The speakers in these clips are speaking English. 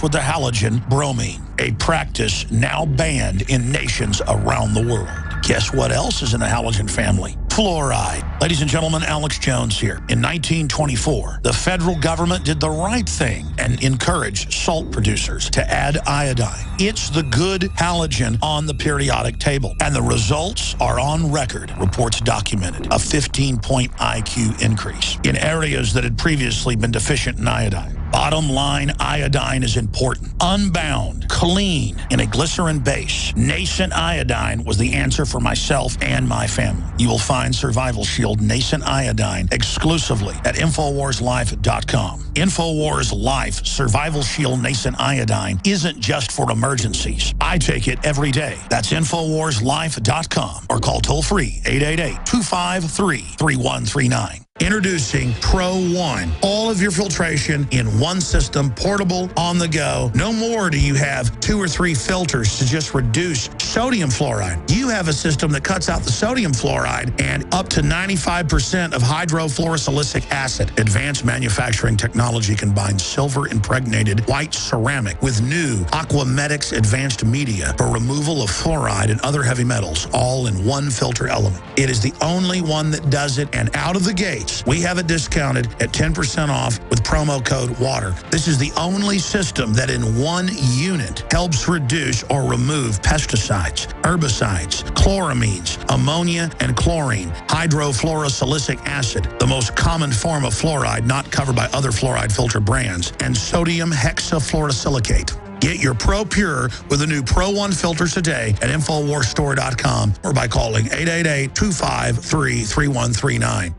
with the halogen bromine, a practice now banned in nations around the world. Guess what else is in the halogen family? Fluoride. Ladies and gentlemen, Alex Jones here. In 1924, the federal government did the right thing and encouraged salt producers to add iodine. It's the good halogen on the periodic table, and the results are on record. Reports documented a 15-point IQ increase in areas that had previously been deficient in iodine. Bottom line, iodine is important. Unbound, clean, in a glycerin base. Nascent iodine was the answer for myself and my family. You will find Survival Shield Nascent Iodine exclusively at InfoWarsLife.com. InfoWars Life Survival Shield Nascent Iodine isn't just for emergencies. I take it every day. That's InfoWarsLife.com or call toll-free 888-253-3139. Introducing Pro One. All of your filtration in one system, portable, on the go. No more do you have 2 or 3 filters to just reduce sodium fluoride. You have a system that cuts out the sodium fluoride and up to 95% of hydrofluorosilicic acid. Advanced manufacturing technology combines silver-impregnated white ceramic with new Aquamedics advanced media for removal of fluoride and other heavy metals, all in one filter element. It is the only one that does it, and out of the gate, we have it discounted at 10% off with promo code WATER. This is the only system that in one unit helps reduce or remove pesticides, herbicides, chloramines, ammonia, and chlorine, hydrofluorosilicic acid, the most common form of fluoride not covered by other fluoride filter brands, and sodium hexafluorosilicate. Get your Pro Pure with the new Pro One filters today at InfoWarsStore.com or by calling 888-253-3139.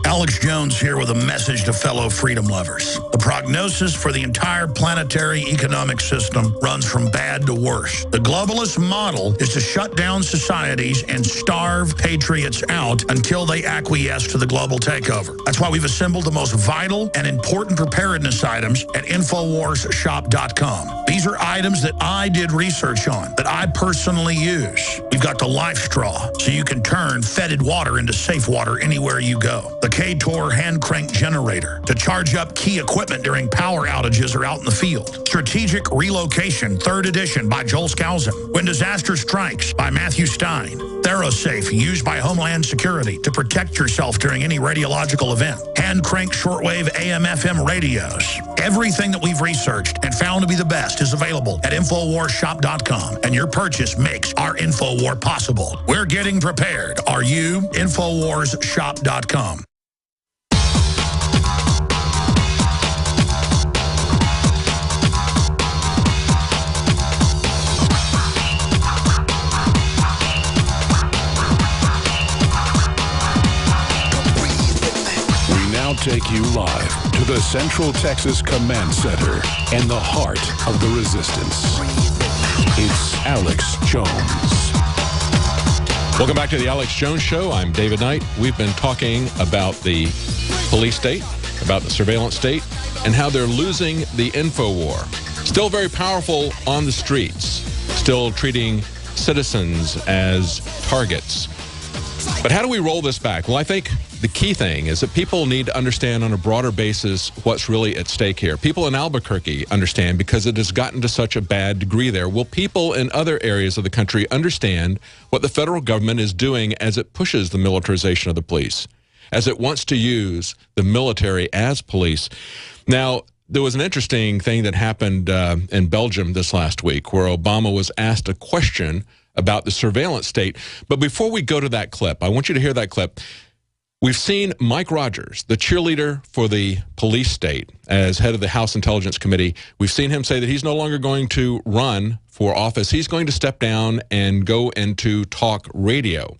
Alex Jones here with a message to fellow freedom lovers. The prognosis for the entire planetary economic system runs from bad to worse. The globalist model is to shut down societies and starve patriots out until they acquiesce to the global takeover. That's why we've assembled the most vital and important preparedness items at InfoWarsShop.com. These are items that I did research on, that I personally use. We've got the Life Straw, so you can turn fetid water into safe water anywhere you go. The K-Tor hand crank generator to charge up key equipment during power outages or out in the field. Strategic Relocation, 3rd edition by Joel Skousen. When Disaster Strikes by Matthew Stein. ThyroSafe, used by Homeland Security to protect yourself during any radiological event. Hand crank shortwave AM/FM radios. Everything that we've researched and found to be the best is available at InfoWarsShop.com, and your purchase makes our InfoWar possible. We're getting prepared. Are you? InfoWarsShop.com. Take you live to the Central Texas Command Center and the heart of the resistance. It's Alex Jones. Welcome back to the Alex Jones Show. I'm David Knight. We've been talking about the police state, about the surveillance state, and how they're losing the info war. Still very powerful on the streets, still treating citizens as targets. But how do we roll this back? Well, I think the key thing is that people need to understand on a broader basis what's really at stake here. People in Albuquerque understand because it has gotten to such a bad degree there. Will people in other areas of the country understand what the federal government is doing as it pushes the militarization of the police, as it wants to use the military as police? Now, there was an interesting thing that happened in Belgium this last week where Obama was asked a question about the surveillance state. But before we go to that clip, I want you to hear that clip. We've seen Mike Rogers, the cheerleader for the police state, as head of the House Intelligence Committee. We've seen him say that he's no longer going to run for office. He's going to step down and go into talk radio.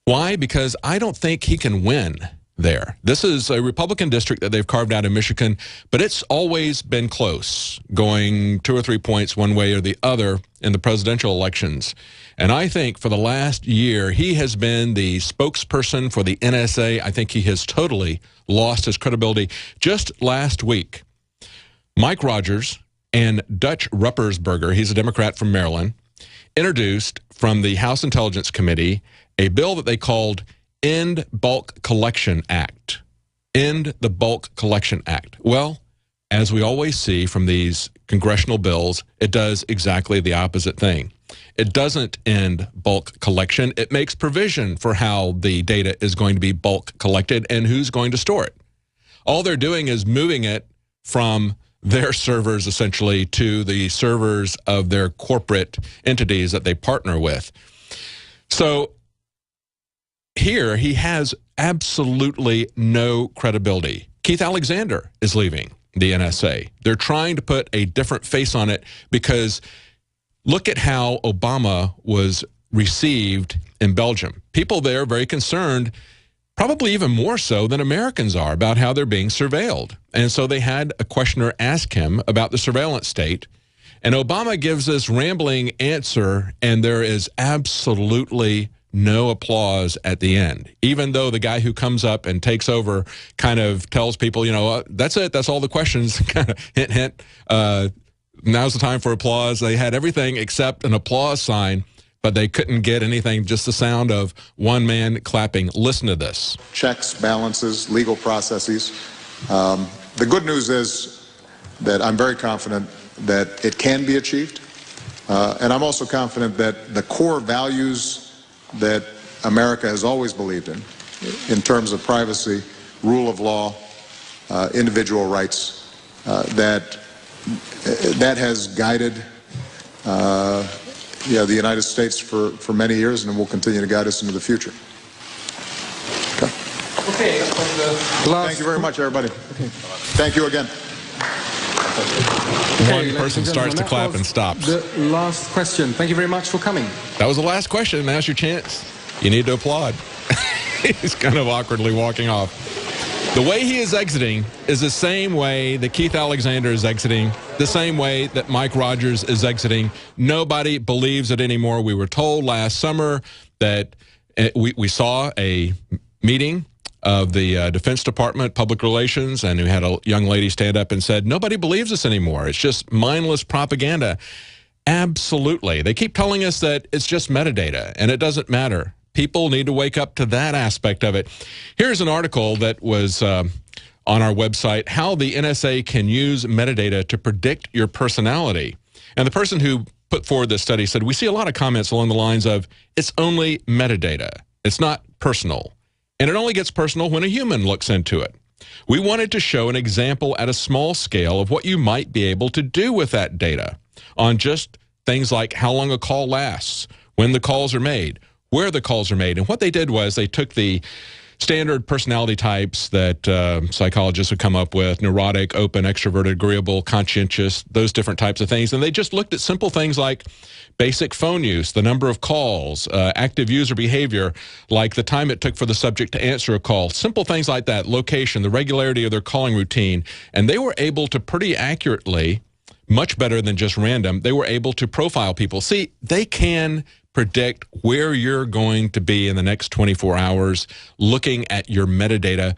Why? Because I don't think he can win there. This is a Republican district that they've carved out in Michigan, but it's always been close, going 2 or 3 points one way or the other in the presidential elections. And I think for the last year, he has been the spokesperson for the NSA. I think he has totally lost his credibility. Just last week, Mike Rogers and Dutch Ruppersberger, he's a Democrat from Maryland, introduced from the House Intelligence Committee a bill that they called End Bulk Collection Act. End the Bulk Collection Act. Well, as we always see from these congressional bills, it does exactly the opposite thing. It doesn't end bulk collection. It makes provision for how the data is going to be bulk collected and who's going to store it. All they're doing is moving it from their servers, essentially, to the servers of their corporate entities that they partner with. So here, he has absolutely no credibility. Keith Alexander is leaving the NSA. They're trying to put a different face on it because look at how Obama was received in Belgium. People there are very concerned, probably even more so than Americans are, about how they're being surveilled. And so they had a questioner ask him about the surveillance state. And Obama gives this rambling answer, and there is absolutely no applause at the end, even though the guy who comes up and takes over kind of tells people, you know, that's it, that's all the questions, kind of hint, hint, now's the time for applause. They had everything except an applause sign, but they couldn't get anything, just the sound of one man clapping. Listen to this. Checks, balances, legal processes. The good news is that I'm very confident that it can be achieved. And I'm also confident that the core values that America has always believed in terms of privacy, rule of law, individual rights, that has guided the United States for many years, and will continue to guide us into the future. Okay. Thank you very much, everybody. Okay. Thank you again. One person starts to clap and stops. The last question. Thank you very much for coming. That was the last question. Now's your chance. You need to applaud. He's kind of awkwardly walking off. The way he is exiting is the same way that Keith Alexander is exiting, the same way that Mike Rogers is exiting. Nobody believes it anymore. We were told last summer that we saw a meeting of the Defense Department, Public Relations, and we had a young lady stand up and said, nobody believes us anymore. It's just mindless propaganda. Absolutely. They keep telling us that it's just metadata, and it doesn't matter. People need to wake up to that aspect of it. Here's an article that was on our website, how the NSA can use metadata to predict your personality. And the person who put forward this study said, we see a lot of comments along the lines of, it's only metadata. It's not personal. And it only gets personal when a human looks into it. We wanted to show an example at a small scale of what you might be able to do with that data on just things like how long a call lasts, when the calls are made, where the calls are made. And what they did was they took the standard personality types that psychologists would come up with, neurotic, open, extroverted, agreeable, conscientious, those different types of things. And they just looked at simple things like basic phone use, the number of calls, active user behavior, like the time it took for the subject to answer a call, simple things like that, location, the regularity of their calling routine. And they were able to pretty accurately, much better than just random, they were able to profile people. See, they can predict where you're going to be in the next 24 hours looking at your metadata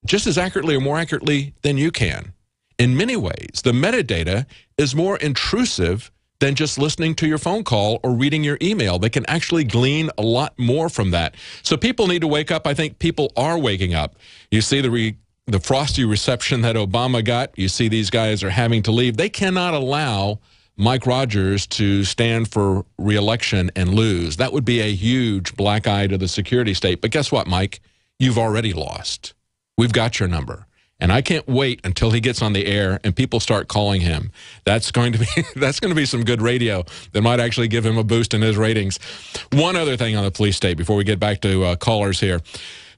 just as accurately or more accurately than you can. In many ways, the metadata is more intrusive than just listening to your phone call or reading your email. They can actually glean a lot more from that. So people need to wake up. I think people are waking up. You see the frosty reception that Obama got. You see these guys are having to leave. They cannot allow Mike Rogers to stand for re-election and lose. That would be a huge black eye to the security state. But guess what, Mike? You've already lost. We've got your number. And I can't wait until he gets on the air and people start calling him. That's going to be some good radio that might actually give him a boost in his ratings. One other thing on the police state before we get back to callers here.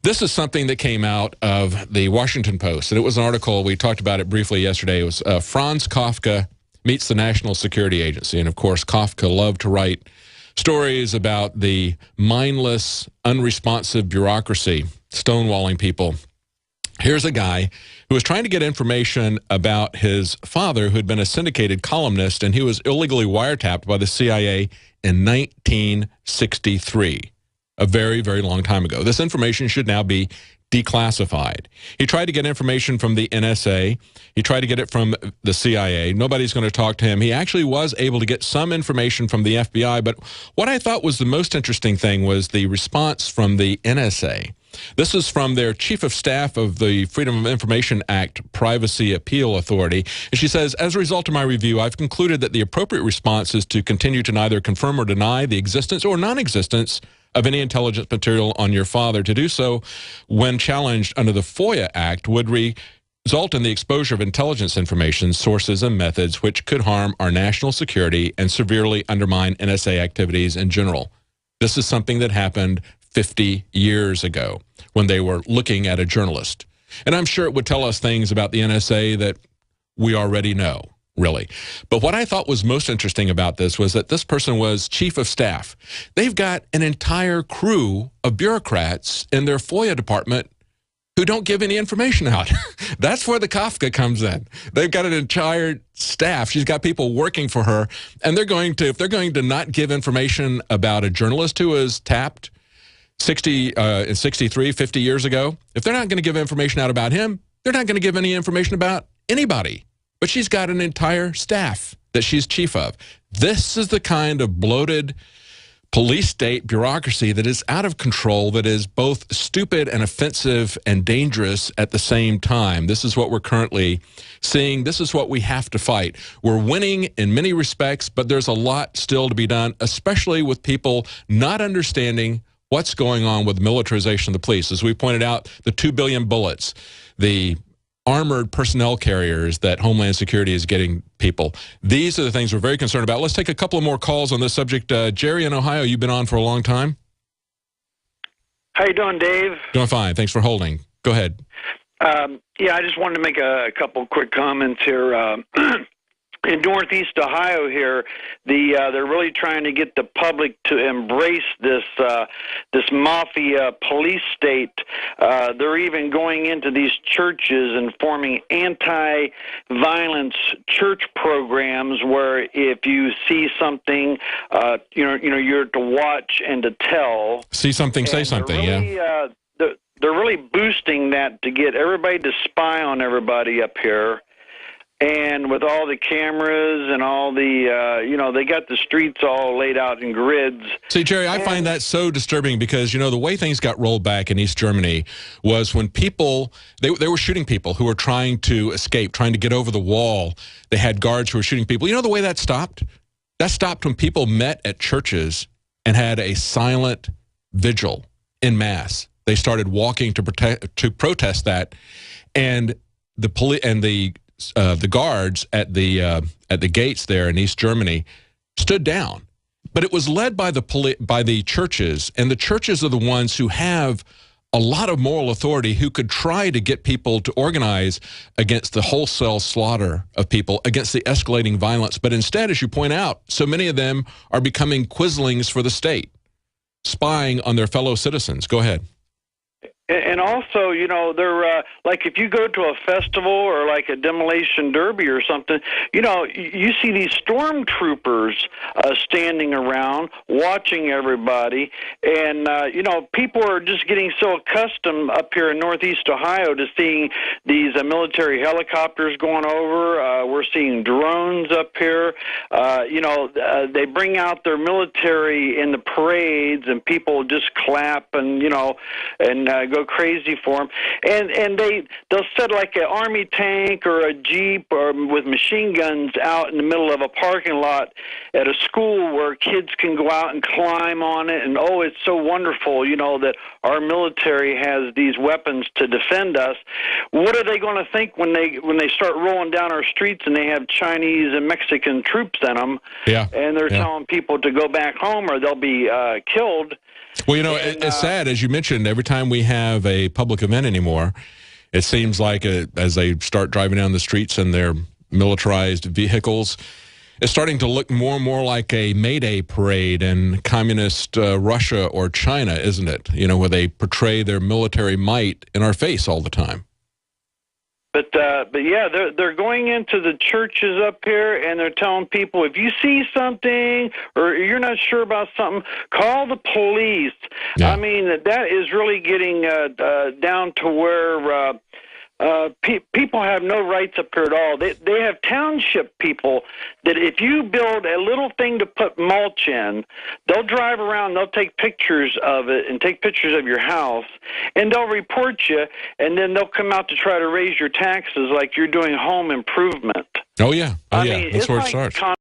This is something that came out of the Washington Post. And it was an article, we talked about it briefly yesterday. It was Franz Kafka meets the National Security Agency. And, of course, Kafka loved to write stories about the mindless, unresponsive bureaucracy stonewalling people. Here's a guy who was trying to get information about his father, who had been a syndicated columnist, and he was illegally wiretapped by the CIA in 1963, a very, very long time ago. This information should now be declassified. He tried to get information from the NSA. He tried to get it from the CIA. Nobody's going to talk to him. He actually was able to get some information from the FBI, but what I thought was the most interesting thing was the response from the NSA. This is from their chief of staff of the Freedom of Information Act Privacy Appeal Authority. And she says, as a result of my review, I've concluded that the appropriate response is to continue to neither confirm or deny the existence or non-existence of any intelligence material on your father. To do so when challenged under the FOIA Act would result in the exposure of intelligence information, sources, and methods which could harm our national security and severely undermine NSA activities in general. This is something that happened 50 years ago when they were looking at a journalist. And I'm sure it would tell us things about the NSA that we already know, really. But what I thought was most interesting about this was that this person was chief of staff. They've got an entire crew of bureaucrats in their FOIA department who don't give any information out. That's where the Kafka comes in. They've got an entire staff. She's got people working for her, and if they're going to not give information about a journalist who was tapped 63, 50 years ago, if they're not going to give information out about him, they're not going to give any information about anybody. But she's got an entire staff that she's chief of. This is the kind of bloated police state bureaucracy that is out of control, that is both stupid and offensive and dangerous at the same time. This is what we're currently seeing. This is what we have to fight. We're winning in many respects, but there's a lot still to be done, especially with people not understanding what's going on with militarization of the police. As we pointed out, the 2 billion bullets, the armored personnel carriers that Homeland Security is getting people. These are the things we're very concerned about. Let's take a couple of more calls on this subject. Jerry in Ohio, you've been on for a long time. How you doing, Dave? Doing fine. Thanks for holding. Go ahead. Yeah, I just wanted to make a couple quick comments here. In Northeast Ohio here, they're really trying to get the public to embrace this mafia police state. They're even going into these churches and forming anti-violence church programs where if you see something, you're to watch and to tell. See something, say something. Really, yeah. They're really boosting that to get everybody to spy on everybody up here. And with all the cameras and all the, they got the streets all laid out in grids. See, Jerry, I find that so disturbing because, the way things got rolled back in East Germany was when people, they were shooting people who were trying to escape, trying to get over the wall. They had guards who were shooting people. You know the way that stopped? That stopped when people met at churches and had a silent vigil en masse. They started walking to protest that, and the guards at the gates there in East Germany stood down. But it was led by the churches, and the churches are the ones who have a lot of moral authority, who could try to get people to organize against the wholesale slaughter of people, against the escalating violence. But instead, as you point out, so many of them are becoming quislings for the state, spying on their fellow citizens. Go ahead. And also, they're like if you go to a festival or like a demolition derby or something, you see these stormtroopers standing around watching everybody. And, people are just getting so accustomed up here in Northeast Ohio to seeing these military helicopters going over. We're seeing drones up here. They bring out their military in the parades and people just clap and, go crazy for them, and they'll set like an army tank or a jeep or with machine guns out in the middle of a parking lot at a school where kids can go out and climb on it, and it's so wonderful, that our military has these weapons to defend us. What are they going to think when they start rolling down our streets and they have Chinese and Mexican troops in them? Yeah, and they're telling people to go back home or they'll be killed. Well, it's sad, as you mentioned, every time we have a public event anymore, it seems like as they start driving down the streets in their militarized vehicles, it's starting to look more and more like a May Day parade in communist Russia or China, isn't it? Where they portray their military might in our face all the time. But yeah, they're going into the churches up here and they're telling people, if you see something or you're not sure about something, call the police. Yeah. I mean, that is really getting down to where people have no rights up here at all. They have township people that if you build a little thing to put mulch in, they'll drive around, they'll take pictures of it and take pictures of your house, and they'll report you, and then they'll come out to try to raise your taxes like you're doing home improvement. Oh, yeah. I mean, That's where it like starts.